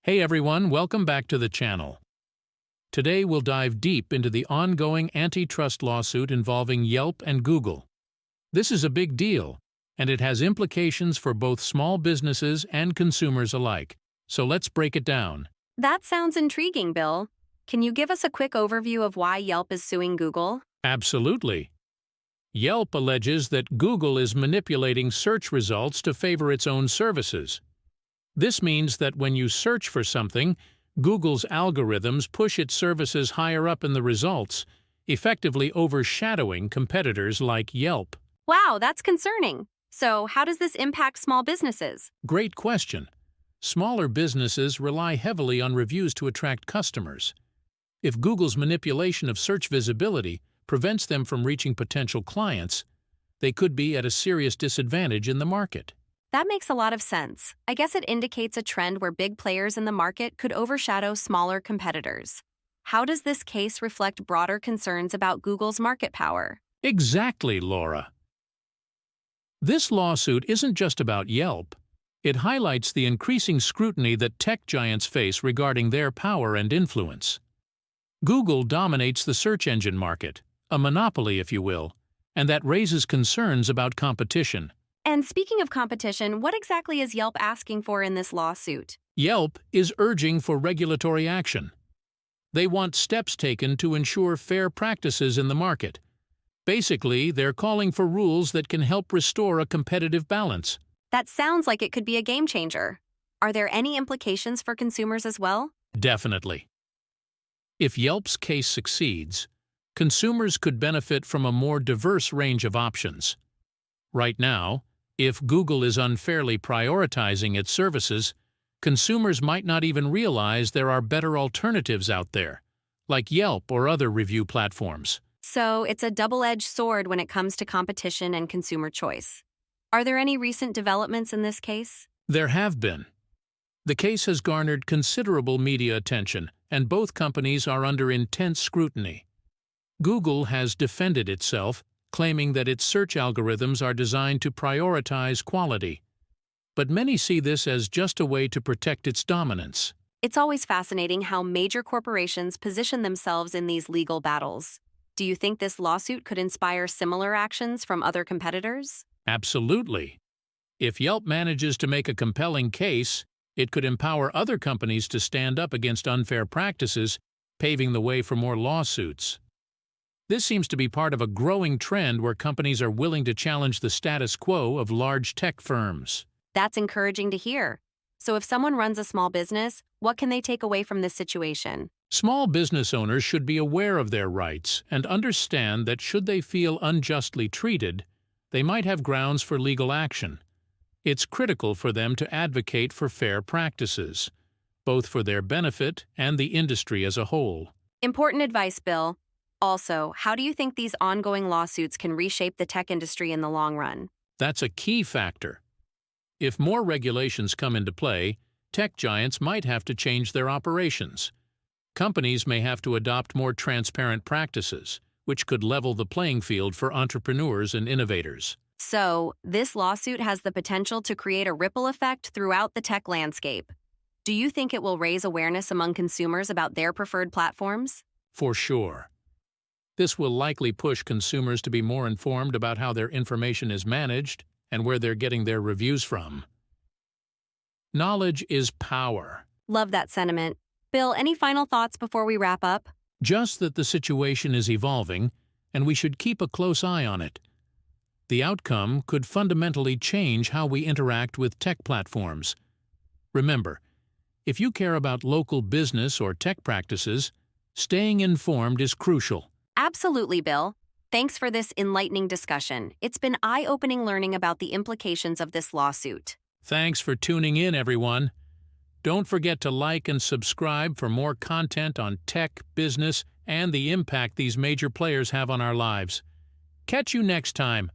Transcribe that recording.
Hey everyone, welcome back to the channel. Today we'll dive deep into the ongoing antitrust lawsuit involving Yelp and Google. This is a big deal, and it has implications for both small businesses and consumers alike. So let's break it down. That sounds intriguing, Bill. Can you give us a quick overview of why Yelp is suing Google? Absolutely. Yelp alleges that Google is manipulating search results to favor its own services. This means that when you search for something, Google's algorithms push its services higher up in the results, effectively overshadowing competitors like Yelp. Wow, that's concerning. So, how does this impact small businesses? Great question. Smaller businesses rely heavily on reviews to attract customers. If Google's manipulation of search visibility prevents them from reaching potential clients, they could be at a serious disadvantage in the market. That makes a lot of sense. I guess it indicates a trend where big players in the market could overshadow smaller competitors. How does this case reflect broader concerns about Google's market power? Exactly, Laura. This lawsuit isn't just about Yelp. It highlights the increasing scrutiny that tech giants face regarding their power and influence. Google dominates the search engine market, a monopoly if you will, and that raises concerns about competition. And speaking of competition, what exactly is Yelp asking for in this lawsuit? Yelp is urging for regulatory action. They want steps taken to ensure fair practices in the market. Basically, they're calling for rules that can help restore a competitive balance. That sounds like it could be a game changer. Are there any implications for consumers as well? Definitely. If Yelp's case succeeds, consumers could benefit from a more diverse range of options. Right now, if Google is unfairly prioritizing its services, consumers might not even realize there are better alternatives out there, like Yelp or other review platforms. So it's a double-edged sword when it comes to competition and consumer choice. Are there any recent developments in this case? There have been. The case has garnered considerable media attention, and both companies are under intense scrutiny. Google has defended itself, claiming that its search algorithms are designed to prioritize quality. But many see this as just a way to protect its dominance. It's always fascinating how major corporations position themselves in these legal battles. Do you think this lawsuit could inspire similar actions from other competitors? Absolutely. If Yelp manages to make a compelling case, it could empower other companies to stand up against unfair practices, paving the way for more lawsuits. This seems to be part of a growing trend where companies are willing to challenge the status quo of large tech firms. That's encouraging to hear. So if someone runs a small business, what can they take away from this situation? Small business owners should be aware of their rights and understand that should they feel unjustly treated, they might have grounds for legal action. It's critical for them to advocate for fair practices, both for their benefit and the industry as a whole. Important advice, Bill. Also, how do you think these ongoing lawsuits can reshape the tech industry in the long run? That's a key factor. If more regulations come into play, tech giants might have to change their operations. Companies may have to adopt more transparent practices, which could level the playing field for entrepreneurs and innovators. So, this lawsuit has the potential to create a ripple effect throughout the tech landscape. Do you think it will raise awareness among consumers about their preferred platforms? For sure. This will likely push consumers to be more informed about how their information is managed and where they're getting their reviews from. Knowledge is power. Love that sentiment. Bill, any final thoughts before we wrap up? Just that the situation is evolving, and we should keep a close eye on it. The outcome could fundamentally change how we interact with tech platforms. Remember, if you care about local business or tech practices, staying informed is crucial. Absolutely, Bill. Thanks for this enlightening discussion. It's been eye-opening learning about the implications of this lawsuit. Thanks for tuning in, everyone. Don't forget to like and subscribe for more content on tech, business, and the impact these major players have on our lives. Catch you next time.